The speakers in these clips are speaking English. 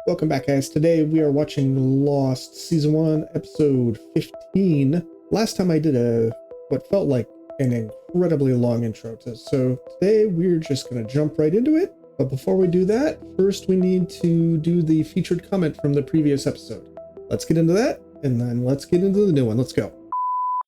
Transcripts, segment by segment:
Welcome back, guys. Today we are watching Lost Season 1, Episode 15. Last time I did what felt like an incredibly long intro, so today we're just going to jump right into it. But before we do that, first we need to do the featured comment from the previous episode. Let's get into that, and then let's get into the new one. Let's go.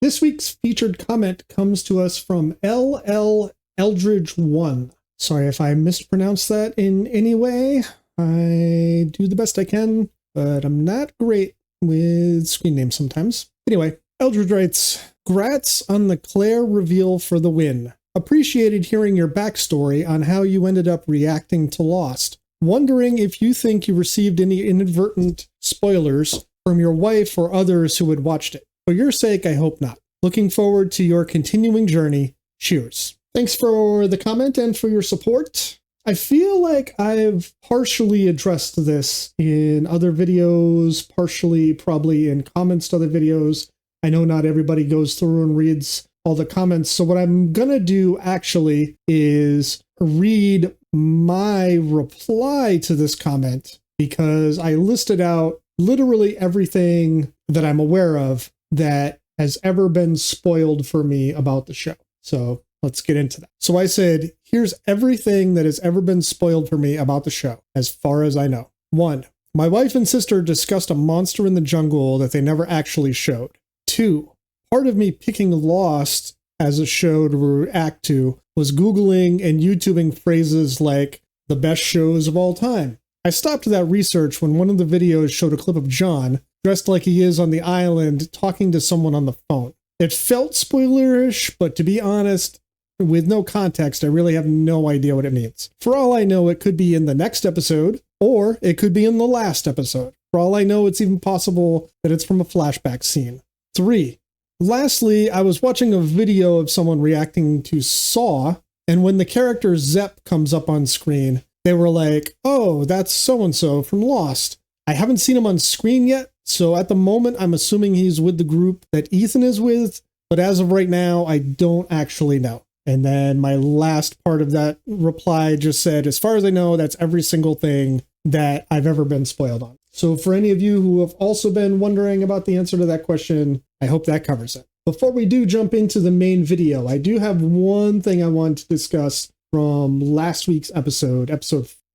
This week's featured comment comes to us from LL Eldridge 1. Sorry if I mispronounced that in any way. I do the best I can, but I'm not great with screen names sometimes. Anyway, Eldridge writes, "Grats on the Claire reveal for the win. Appreciated hearing your backstory on how you ended up reacting to Lost. Wondering if you think you received any inadvertent spoilers from your wife or others who had watched it. For your sake, I hope not. Looking forward to your continuing journey. Cheers." Thanks for the comment and for your support. I feel like I've partially addressed this in other videos, partially probably in comments to other videos. I know not everybody goes through and reads all the comments, so what I'm gonna do actually is read my reply to this comment, because I listed out literally everything that I'm aware of that has ever been spoiled for me about the show. So let's get into that. So I said, here's everything that has ever been spoiled for me about the show, as far as I know. 1. My wife and sister discussed a monster in the jungle that they never actually showed. 2. Part of me picking Lost as a show to react to was Googling and YouTubing phrases like the best shows of all time. I stopped that research when one of the videos showed a clip of John, dressed like he is on the island, talking to someone on the phone. It felt spoilerish, but to be honest, with no context, I really have no idea what it means. For all I know, it could be in the next episode, or it could be in the last episode. For all I know, it's even possible that it's from a flashback scene. 3. Lastly, I was watching a video of someone reacting to Saw, and when the character Zep comes up on screen, they were like, "Oh, that's so-and-so from Lost." I haven't seen him on screen yet, so at the moment, I'm assuming he's with the group that Ethan is with, but as of right now, I don't actually know. And then my last part of that reply just said, as far as I know, that's every single thing that I've ever been spoiled on. So for any of you who have also been wondering about the answer to that question, I hope that covers it. Before we do jump into the main video, I do have one thing I want to discuss from last week's episode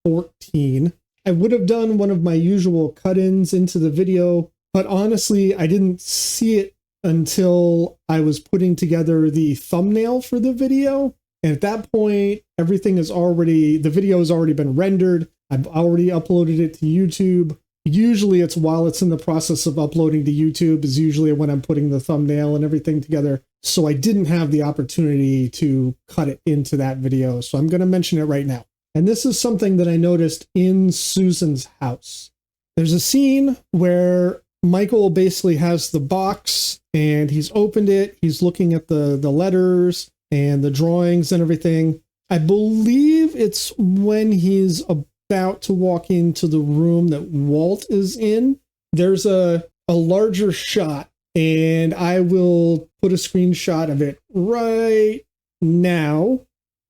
14. I would have done one of my usual cut-ins into the video, but honestly, I didn't see it until I was putting together the thumbnail for the video. And at that point, the video has already been rendered. I've already uploaded it to YouTube. Usually it's while it's in the process of uploading to YouTube is usually when I'm putting the thumbnail and everything together. So I didn't have the opportunity to cut it into that video. So I'm going to mention it right now. And this is something that I noticed in Susan's house. There's a scene where Michael basically has the box and he's opened it. He's looking at the letters and the drawings and everything. I believe it's when he's about to walk into the room that Walt is in. There's a larger shot, and I will put a screenshot of it right now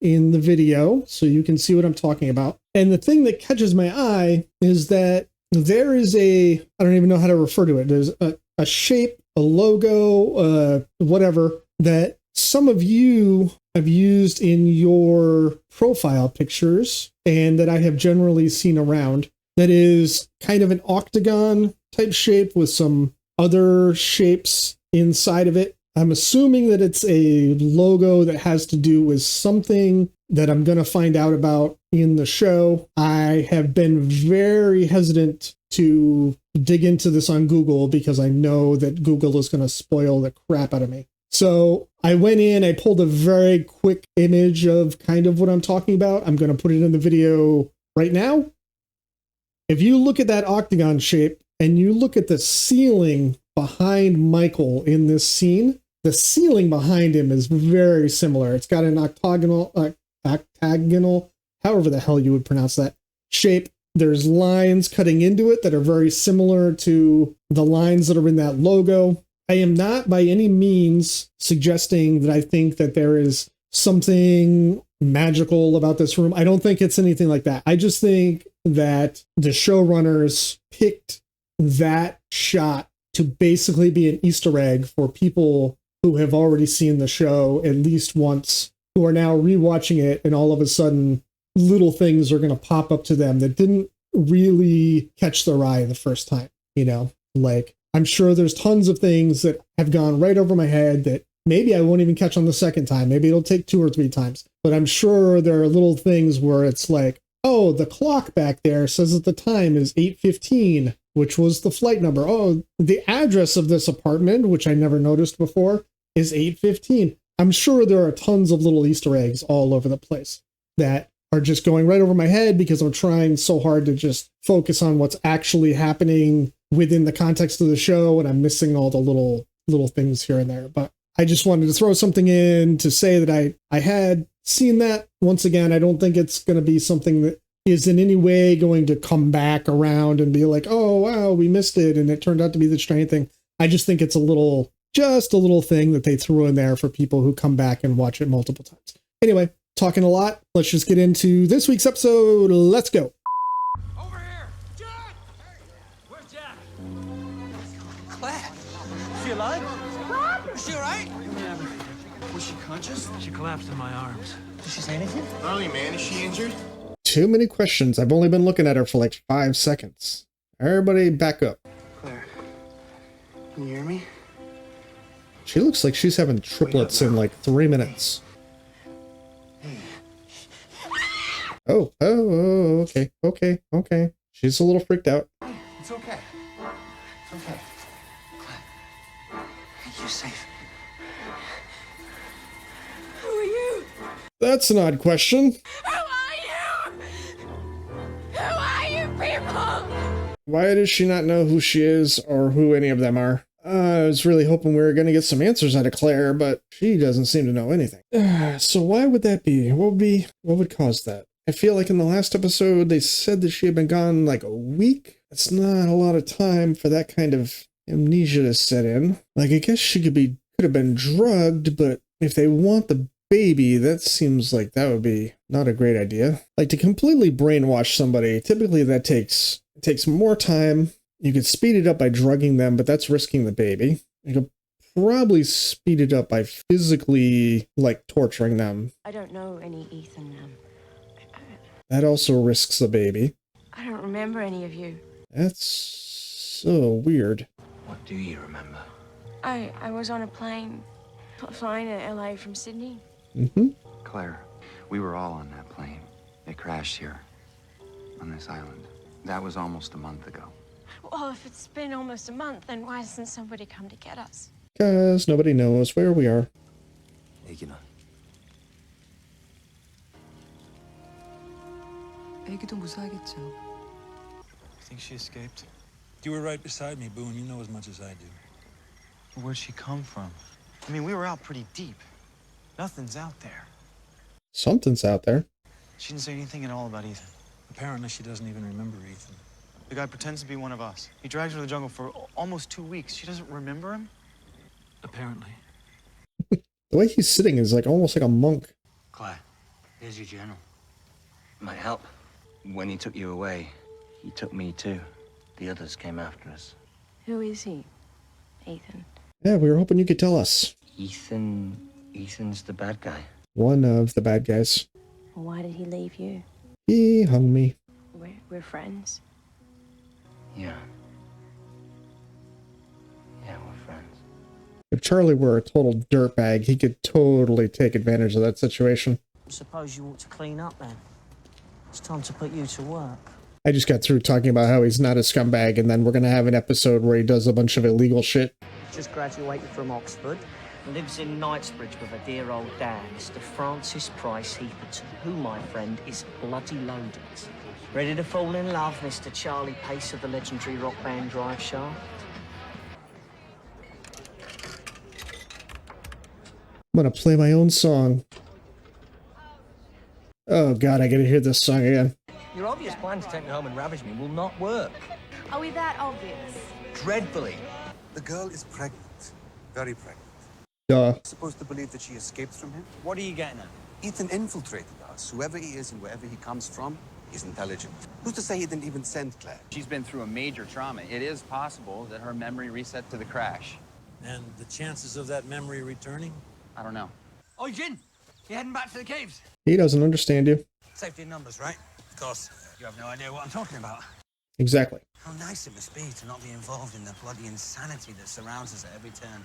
in the video so you can see what I'm talking about. And the thing that catches my eye is that there is I don't even know how to refer to it. There's a shape, a logo, whatever, that some of you have used in your profile pictures and that I have generally seen around. That is kind of an octagon type shape with some other shapes inside of it. I'm assuming that it's a logo that has to do with something that I'm going to find out about in the show. I have been very hesitant to dig into this on Google because I know that Google is going to spoil the crap out of me. So I went in, I pulled a very quick image of kind of what I'm talking about. I'm going to put it in the video right now. If you look at that octagon shape and you look at the ceiling behind Michael in this scene, the ceiling behind him is very similar. It's got an octagonal, however the hell you would pronounce that shape. There's lines cutting into it that are very similar to the lines that are in that logo. I am not by any means suggesting that I think that there is something magical about this room. I don't think it's anything like that. I just think that the showrunners picked that shot to basically be an Easter egg for people who have already seen the show at least once, who are now rewatching it, and all of a sudden little things are going to pop up to them that didn't really catch their eye the first time. You know, like, I'm sure there's tons of things that have gone right over my head that maybe I won't even catch on the second time. Maybe it'll take 2 or 3 times. But I'm sure there are little things where it's like, oh, the clock back there says that the time is 8:15, which was the flight number. Oh, the address of this apartment, which I never noticed before, is 8:15. I'm sure there are tons of little Easter eggs all over the place that are just going right over my head because I'm trying so hard to just focus on what's actually happening within the context of the show, and I'm missing all the little things here and there. But I just wanted to throw something in to say that I had seen that. Once again, I don't think it's going to be something that is in any way going to come back around and be like, oh, wow, we missed it, and it turned out to be the strange thing. I just think it's just a little thing that they threw in there for people who come back and watch it multiple times. Anyway, talking a lot. Let's just get into this week's episode. Let's go. Over here! Jack! Where's Jack? Claire! Is she alive? What? Is she alright? Yeah. Was she conscious? She collapsed in my arms. Did she say anything? Molly, man, is she injured? Too many questions. I've only been looking at her for like 5 seconds. Everybody back up. Claire, can you hear me? She looks like she's having triplets in like 3 minutes. Oh, okay. She's a little freaked out. It's okay. It's okay. Claire, are you safe? Who are you? That's an odd question. Who are you? Who are you people? Why does she not know who she is or who any of them are? I was really hoping we were going to get some answers out of Claire, but she doesn't seem to know anything. So why would that be? What would cause that? I feel like in the last episode, they said that she had been gone like a week. That's not a lot of time for that kind of amnesia to set in. Like, I guess she could have been drugged, but if they want the baby, that seems like that would be not a great idea. Like, to completely brainwash somebody, typically it takes more time. You could speed it up by drugging them, but that's risking the baby. You could probably speed it up by physically, like, torturing them. I don't know any Ethan. That also risks the baby. I don't remember any of you. That's so weird. What do you remember? I was on a plane flying to LA from Sydney. Mm-hmm. Claire, we were all on that plane. It crashed here, on this island. That was almost a month ago. Well, if it's been almost a month, then why hasn't somebody come to get us? Because nobody knows where we are. 애기도 무사하겠죠. Think she escaped? You were right beside me, Boone. You know as much as I do. Where'd she come from? I mean, we were out pretty deep. Nothing's out there. Something's out there. She didn't say anything at all about Ethan. Apparently, she doesn't even remember Ethan. The guy pretends to be one of us. He drags her to the jungle for almost 2 weeks. She doesn't remember him? Apparently. The way he's sitting is like almost like a monk. Claire, here's your journal. Might help. When he took you away, he took me too. The others came after us. Who is he? Ethan. Yeah, we were hoping you could tell us. Ethan's the bad guy. One of the bad guys. Why did he leave you? He hung me. We're friends. Yeah. Yeah, we're friends. If Charlie were a total dirtbag, he could totally take advantage of that situation. Suppose you ought to clean up then. It's time to put you to work. I just got through talking about how he's not a scumbag, and then we're going to have an episode where he does a bunch of illegal shit. Just graduated from Oxford. Lives in Knightsbridge with a dear old dad, Mr. Francis Price Heatherton, who, my friend, is bloody loaded. Ready to fall in love, Mr. Charlie Pace of the legendary rock band Drive Shaft? I'm going to play my own song. Oh god, I gotta hear this song again. Your obvious plan to take me home and ravage me will not work. Are we that obvious? Dreadfully. The girl is pregnant. Very pregnant. Duh. Supposed to believe that she escaped from him? What are you getting at? Ethan infiltrated us. Whoever he is and wherever he comes from, he's intelligent. Who's to say he didn't even send Claire? She's been through a major trauma. It is possible that her memory reset to the crash. And the chances of that memory returning? I don't know. Oh, Jin, you heading back to the caves? He doesn't understand you. Safety in numbers, right? Of course. You have no idea what I'm talking about. Exactly. How nice it must be to not be involved in the bloody insanity that surrounds us at every turn.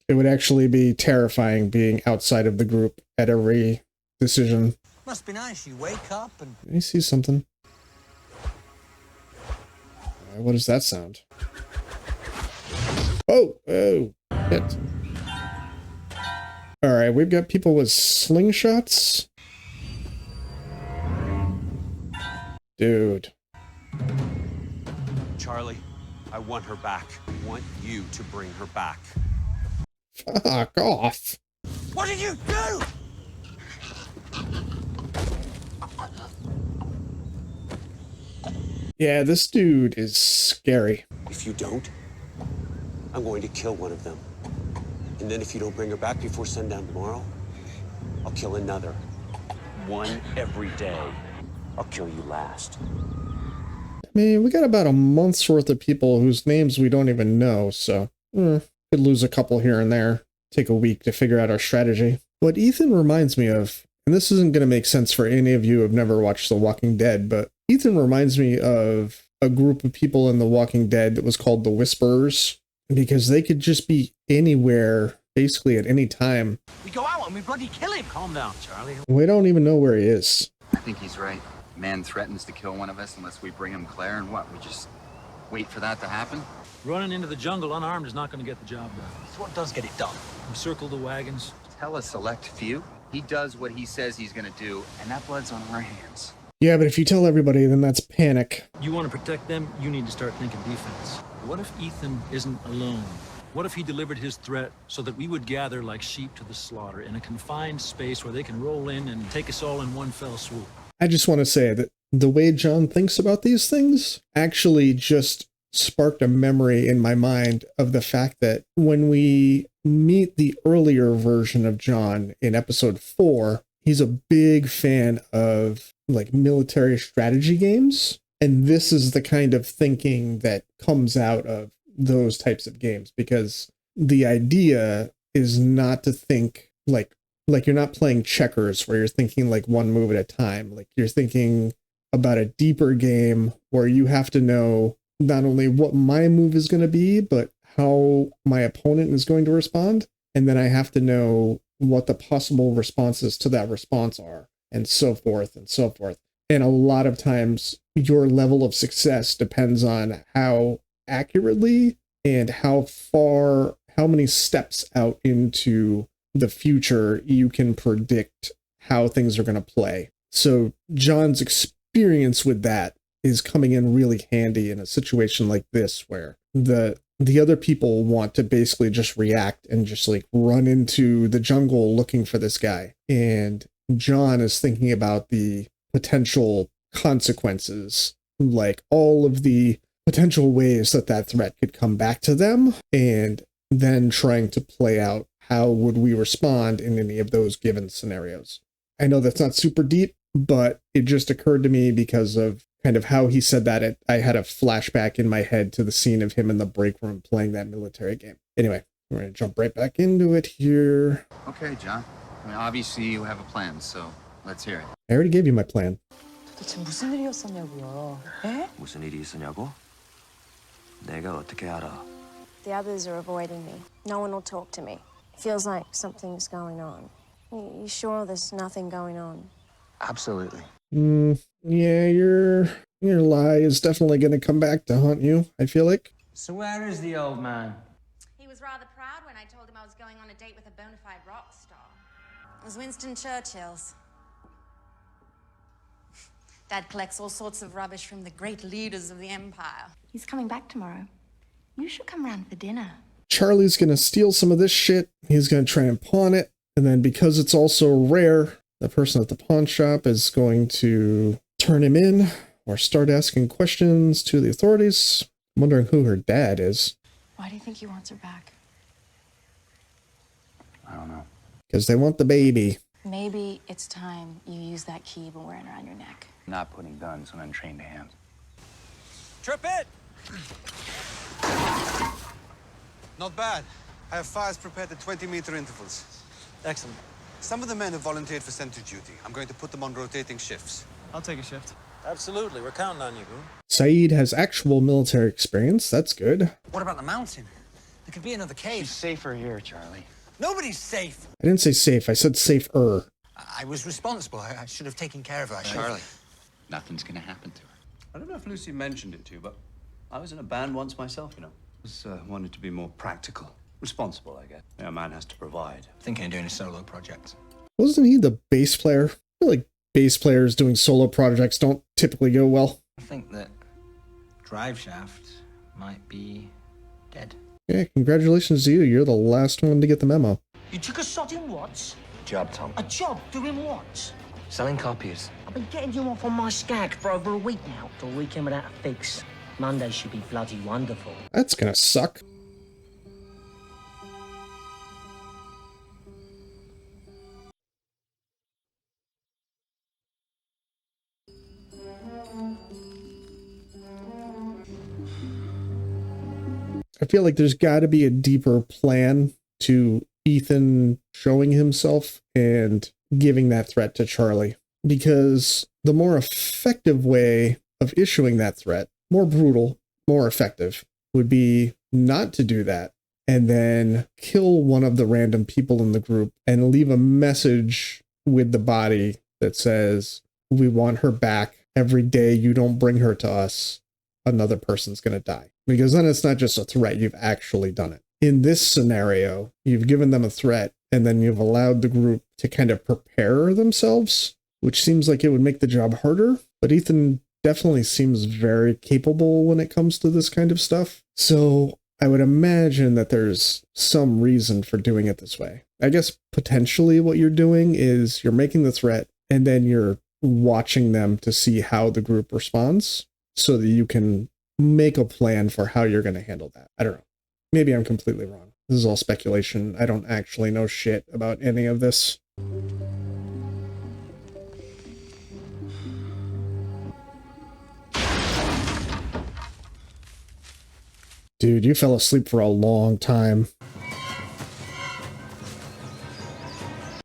It would actually be terrifying being outside of the group at every decision. Must be nice. You wake up and... Let me see something. What does that sound? Oh, oh, shit. All right, we've got people with slingshots. Dude. Charlie, I want her back. I want you to bring her back. Fuck off. What did you do? Yeah, this dude is scary. If you don't, I'm going to kill one of them. And then if you don't bring her back before sundown tomorrow, I'll kill another. One every day. I'll kill you last. I mean, we got about a month's worth of people whose names we don't even know, so could lose a couple here and there. Take a week to figure out our strategy. What Ethan reminds me of, and this isn't going to make sense for any of you who have never watched The Walking Dead, but Ethan reminds me of a group of people in The Walking Dead that was called the Whisperers, because they could just be anywhere, basically at any time. We go out and we bloody kill him. Calm down, Charlie. We don't even know where he is. I think he's right. Man threatens to kill one of us unless we bring him Claire, and what, we just wait for that to happen? Running into the jungle unarmed is not going to get the job done. It's what does get it done. We circle the wagons. Tell a select few. He does what he says he's gonna do, and that blood's on our hands. Yeah, but if you tell everybody, then that's panic. You want to protect them, you need to start thinking defense. What if Ethan isn't alone? What if he delivered his threat so that we would gather like sheep to the slaughter in a confined space where they can roll in and take us all in one fell swoop? I just want to say that the way John thinks about these things actually just sparked a memory in my mind of the fact that when we meet the earlier version of John in episode 4, he's a big fan of like military strategy games. And this is the kind of thinking that comes out of those types of games, because the idea is not to think like you're not playing checkers where you're thinking like one move at a time. Like you're thinking about a deeper game where you have to know not only what my move is going to be, but how my opponent is going to respond. And then I have to know what the possible responses to that response are, and so forth and so forth. And a lot of times your level of success depends on how accurately and how many steps out into the future you can predict how things are going to play. So John's experience with that is coming in really handy in a situation like this, where the other people want to basically just react and just like run into the jungle looking for this guy. And John is thinking about the potential consequences, like all of the potential ways that threat could come back to them, and then trying to play out how would we respond in any of those given scenarios. I know that's not super deep, but it just occurred to me because of kind of how he said that. I had a flashback in my head to the scene of him in the break room playing that military game. Anyway, we're going to jump right back into it here. Okay, John. I mean, obviously you have a plan, so let's hear it. I already gave you my plan. 도대체 무슨 일이었었냐고요? 에? 무슨 일이 있었냐고? 내가 어떻게 알아? The others are avoiding me. No one will talk to me. Feels like something's going on. You sure there's nothing going on? Absolutely. Yeah, your lie is definitely going to come back to haunt you, I feel like. So where is the old man? He was rather proud when I told him I was going on a date with a bona fide rock star. It was Winston Churchill's. Dad collects all sorts of rubbish from the great leaders of the empire. He's coming back tomorrow. You should come round for dinner. Charlie's going to steal some of this shit. He's going to try and pawn it. And then because it's also rare, the person at the pawn shop is going to turn him in or start asking questions to the authorities. I'm wondering who her dad is. Why do you think he wants her back? I don't know. Because they want the baby. Maybe it's time you use that key you've been wearing around your neck. Not putting guns on untrained hands. Trip it! Not bad. I have fires prepared at 20-meter intervals. Excellent. Some of the men have volunteered for sentry duty. I'm going to put them on rotating shifts. I'll take a shift. Absolutely. We're counting on you, Boone. Saeed has actual military experience. That's good. What about the mountain? There could be another cave. It's safer here, Charlie. Nobody's safe. I didn't say safe. I said safer. I was responsible. I should have taken care of her. Charlie, nothing's gonna happen to her. I don't know if Lucy mentioned it to you, but I was in a band once myself, you know. Just wanted to be more practical. Responsible, I guess. A man has to provide. Thinking of doing a solo project. Wasn't he the bass player? I feel like bass players doing solo projects don't typically go well. I think that drive shaft might be dead. Yeah, congratulations to you. You're the last one to get the memo. You took a shot in what? Job, Tom. A job doing what? Selling copies. I've been getting you off on my skag for over a week now. The weekend without a fix. Monday should be bloody wonderful. That's gonna suck. I feel like there's got to be a deeper plan to Ethan showing himself and giving that threat to Charlie. Because the more effective way of issuing that threat, more brutal, more effective, would be not to do that and then kill one of the random people in the group and leave a message with the body that says, "We want her back. Every day you don't bring her to us, another person's going to die." Because then it's not just a threat, you've actually done it. In this scenario, you've given them a threat and then you've allowed the group to kind of prepare themselves, which seems like it would make the job harder. But Ethan definitely seems very capable when it comes to this kind of stuff. So I would imagine that there's some reason for doing it this way. I guess potentially what you're doing is you're making the threat and then you're watching them to see how the group responds so that you can make a plan for how you're going to handle that. I don't know. Maybe I'm completely wrong. This is all speculation. I don't actually know shit about any of this. Dude, you fell asleep for a long time.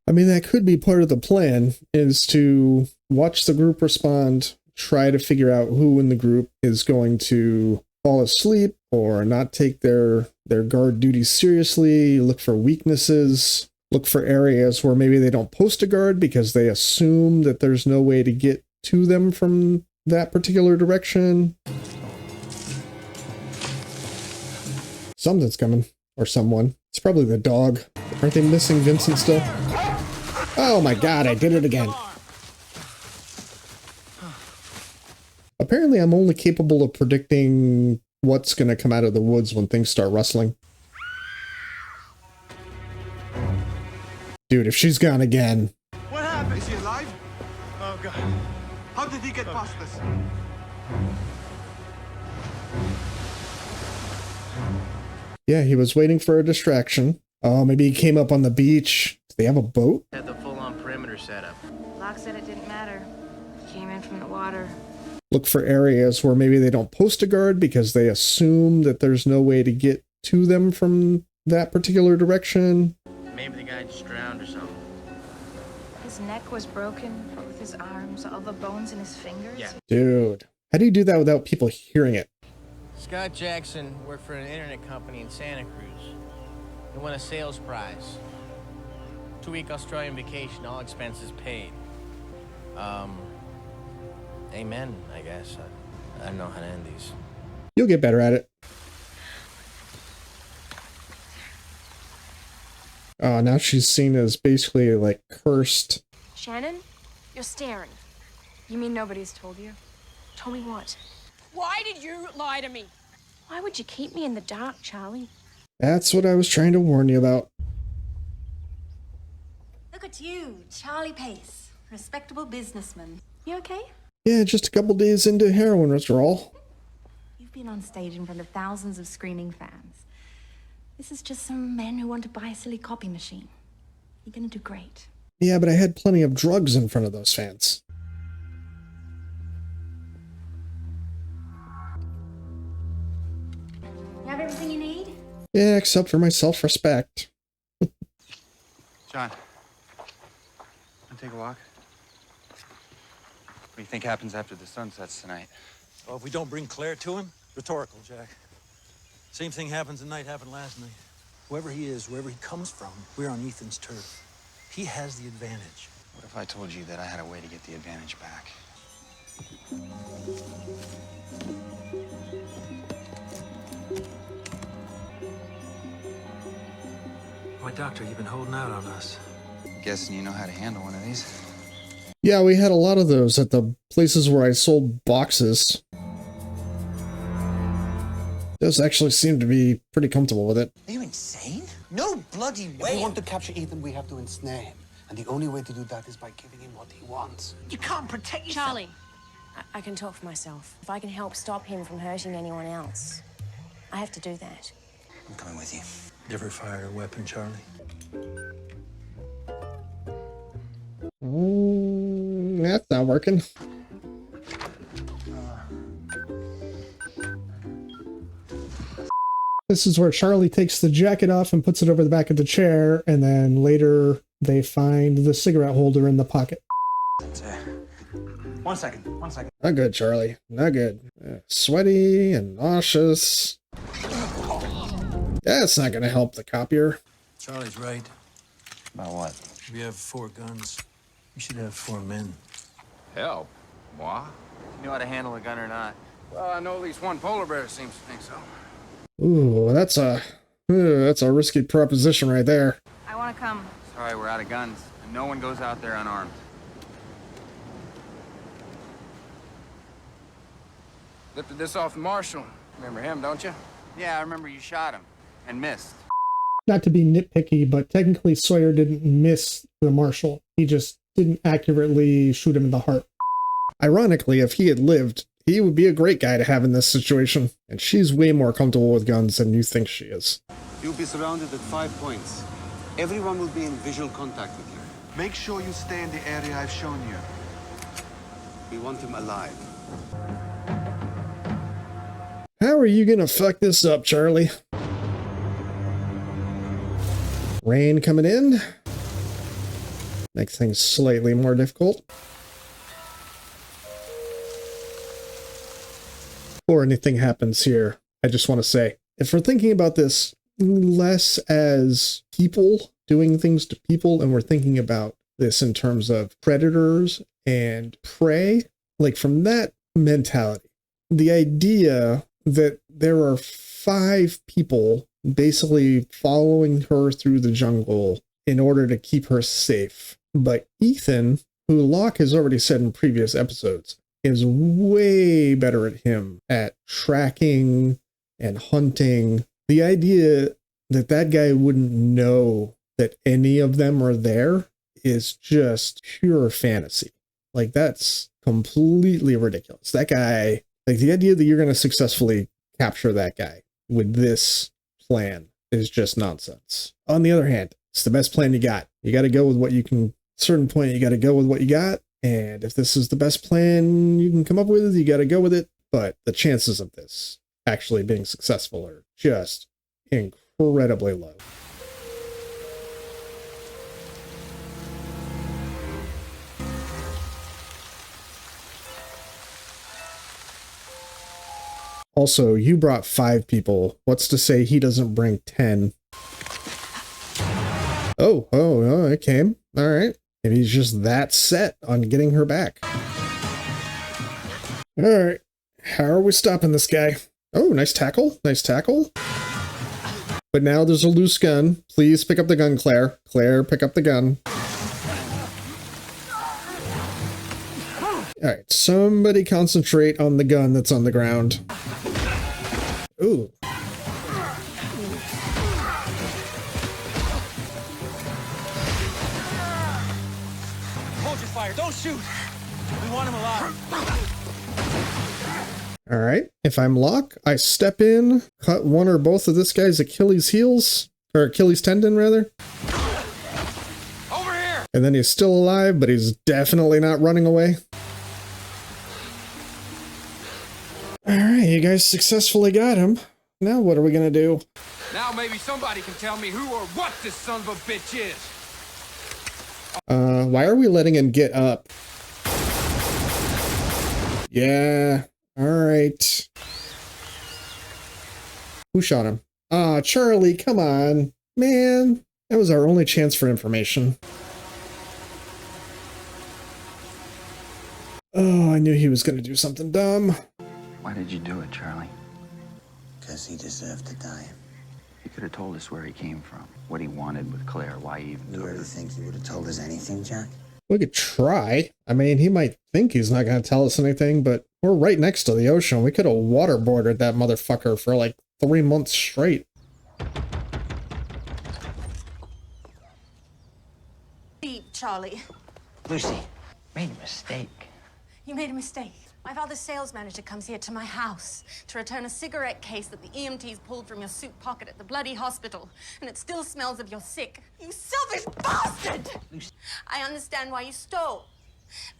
I mean, that could be part of the plan, is to watch the group respond, try to figure out who in the group is going to fall asleep or not take their guard duties seriously, look for weaknesses, look for areas where maybe they don't post a guard because they assume that there's no way to get to them from that particular direction. Something's coming. Or someone. It's probably the dog. Aren't they missing Vincent still? Oh my god, I did it again. Apparently I'm only capable of predicting what's going to come out of the woods when things start rustling. Dude, if she's gone again. What happened? Is he alive? Oh, God. How did he get past us? Yeah, he was waiting for a distraction. Oh, maybe he came up on the beach. Do they have a boat? Had the full-on perimeter setup. Locke said it didn't matter. He came in from the water. Look for areas where maybe they don't post a guard because they assume that there's no way to get to them from that particular direction. Maybe the guy just drowned or something. His neck was broken, both his arms, all the bones in his fingers. Yeah. Dude, how do you do that without people hearing it? Scott Jackson worked for an internet company in Santa Cruz. He won a sales prize. 2-week Australian vacation, all expenses paid. Amen, I guess. I don't know how to end these. You'll get better at it. Oh, now she's seen as basically like cursed. Shannon, you're staring. You mean nobody's told you? Told me what? Why did you lie to me? Why would you keep me in the dark, Charlie? That's what I was trying to warn you about. Look at you, Charlie Pace, respectable businessman. You okay? Yeah, just a couple days into heroin withdrawal. You've been on stage in front of thousands of screaming fans. This is just some men who want to buy a silly copy machine. You're gonna do great. Yeah, but I had plenty of drugs in front of those fans. You have everything you need? Yeah, except for my self-respect. John, wanna take a walk? What do you think happens after the sun sets tonight? Well, if we don't bring Claire to him, rhetorical, Jack. Same thing happens tonight happened last night. Whoever he is, wherever he comes from, we're on Ethan's turf. He has the advantage. What if I told you that I had a way to get the advantage back? Why, Doctor, you've been holding out on us. I'm guessing you know how to handle one of these. Yeah, we had a lot of those at the places where I sold boxes. Those actually seem to be pretty comfortable with it. Are you insane? No bloody way. If we want to capture Ethan, we have to ensnare him. And the only way to do that is by giving him what he wants. You can't protect yourself. Charlie, I can talk for myself. If I can help stop him from hurting anyone else, I have to do that. I'm coming with you. You ever fired a weapon, Charlie? That's not working. This is where Charlie takes the jacket off and puts it over the back of the chair, and then later they find the cigarette holder in the pocket. One second. Not good, Charlie. Not good. Sweaty and nauseous. That's not going to help the copier. Charlie's right. About what? We have 4 guns. We should have 4 men. Help? Moi? You know how to handle a gun or not? Well, I know at least one polar bear seems to think so. Ooh, that's a risky proposition right there. I want to come. Sorry, we're out of guns, and no one goes out there unarmed. Lifted this off the marshal. Remember him, don't you? Yeah, I remember you shot him. And missed. Not to be nitpicky, but technically Sawyer didn't miss the marshal. He just didn't accurately shoot him in the heart. Ironically, if he had lived, he would be a great guy to have in this situation. And she's way more comfortable with guns than you think she is. You'll be surrounded at 5 points. Everyone will be in visual contact with you. Make sure you stay in the area I've shown you. We want him alive. How are you gonna fuck this up, Charlie? Rain coming in. Makes things slightly more difficult. Before anything happens here, I just want to say, if we're thinking about this less as people doing things to people, and we're thinking about this in terms of predators and prey, like from that mentality, the idea that there are 5 people basically following her through the jungle in order to keep her safe. But Ethan, who Locke has already said in previous episodes, is way better at him at tracking and hunting. The idea that that guy wouldn't know that any of them are there is just pure fantasy. Like, that's completely ridiculous. That guy, like, the idea that you're going to successfully capture that guy with this plan is just nonsense. On the other hand, it's the best plan you got. You got to go with what you can. At a certain point, you got to go with what you got. And if this is the best plan you can come up with, you got to go with it. But the chances of this actually being successful are just incredibly low. Also, you brought 5 people. What's to say he doesn't bring 10? Oh, it came. All right. Maybe he's just that set on getting her back. All right. How are we stopping this guy? Oh, nice tackle. Nice tackle. But now there's a loose gun. Please pick up the gun, Claire. Claire, pick up the gun. All right. Somebody concentrate on the gun that's on the ground. Ooh. Hold your fire. Don't shoot. We want him alive. All right. If I'm Locke, I step in, cut one or both of this guy's Achilles heels, or Achilles tendon, rather. Over here. And then he's still alive, but he's definitely not running away. Alright, you guys successfully got him. Now what are we gonna do? Now maybe somebody can tell me who or what this son of a bitch is. Why are we letting him get up? Yeah, alright. Who shot him? Ah, Charlie, come on. Man, that was our only chance for information. Oh, I knew he was gonna do something dumb. Why did you do it, Charlie? Because he deserved to die. He could have told us where he came from, what he wanted with Claire, why he even You really think he would have told us anything, Jack? We could try. I mean, he might think he's not going to tell us anything, but we're right next to the ocean. We could have waterboarded that motherfucker for like 3 months straight. Charlie, Lucy, made a mistake. you made a mistake. My father's sales manager comes here to my house to return a cigarette case that the EMTs pulled from your suit pocket at the bloody hospital, and it still smells of your sick. You selfish bastard! I understand why you stole.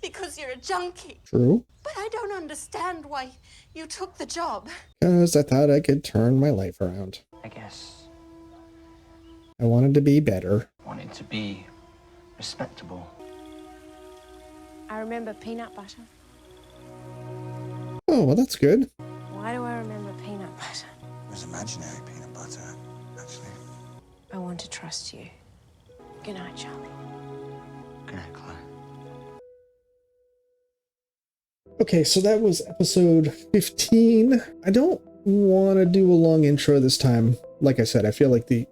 Because you're a junkie. True. But I don't understand why you took the job. Because I thought I could turn my life around. I guess. I wanted to be better. Wanted to be respectable. I remember peanut butter. Oh, well, that's good. Why do I remember peanut butter? It was imaginary peanut butter, actually. I want to trust you. Good night, Charlie. Good night, Claire. Okay, so that was episode 15. I don't want to do a long intro this time. Like I said, I feel like the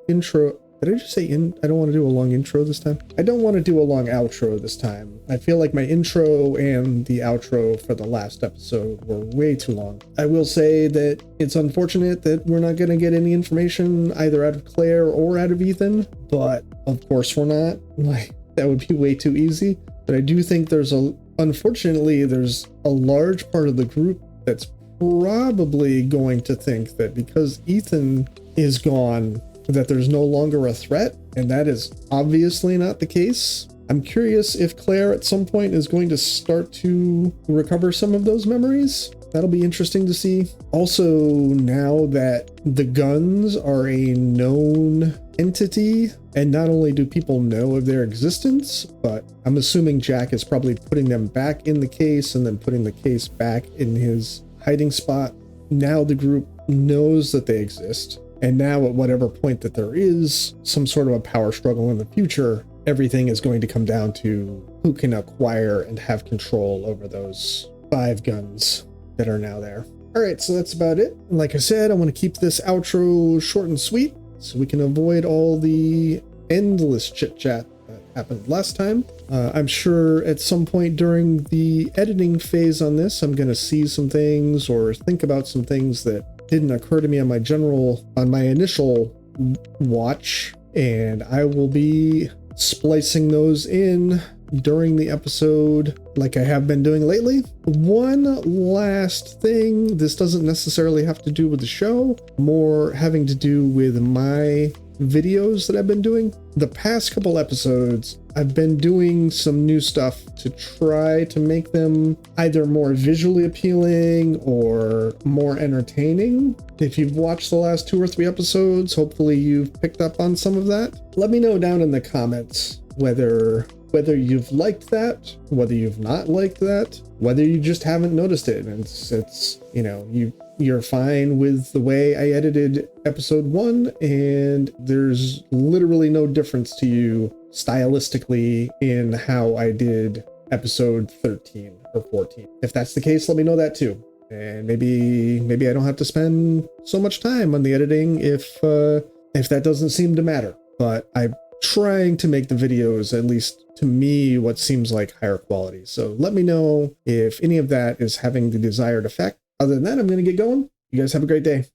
intro... Did I just say I don't want to do a long intro this time? I don't want to do a long outro this time. I feel like my intro and the outro for the last episode were way too long. I will say that it's unfortunate that we're not going to get any information either out of Claire or out of Ethan, but of course we're not. Like, that would be way too easy. But I do think unfortunately, there's a large part of the group that's probably going to think that because Ethan is gone, that there's no longer a threat, and that is obviously not the case. I'm curious if Claire at some point is going to start to recover some of those memories. That'll be interesting to see. Also, now that the guns are a known entity, and not only do people know of their existence, but I'm assuming Jack is probably putting them back in the case and then putting the case back in his hiding spot. Now the group knows that they exist. And now at whatever point that there is some sort of a power struggle in the future, everything is going to come down to who can acquire and have control over those 5 guns that are now there. All right, so that's about it. Like I said, I want to keep this outro short and sweet so we can avoid all the endless chit chat that happened last time. I'm sure at some point during the editing phase on this, I'm going to see some things or think about some things that didn't occur to me on my initial watch, and I will be splicing those in during the episode like I have been doing lately. One last thing, this doesn't necessarily have to do with the show, more having to do with my videos that I've been doing. The past couple episodes, I've been doing some new stuff to try to make them either more visually appealing or more entertaining. If you've watched the last 2 or 3 episodes, hopefully you've picked up on some of that. Let me know down in the comments whether you've liked that, whether you've not liked that, whether you just haven't noticed it. And it's you know, you're fine with the way I edited episode 1, and there's literally no difference to you stylistically in how I did episode 13 or 14. If that's the case, let me know that too. And maybe I don't have to spend so much time on the editing if that doesn't seem to matter. But I'm trying to make the videos, at least to me, what seems like higher quality. So let me know if any of that is having the desired effect. Other than that, I'm going to get going. You guys have a great day.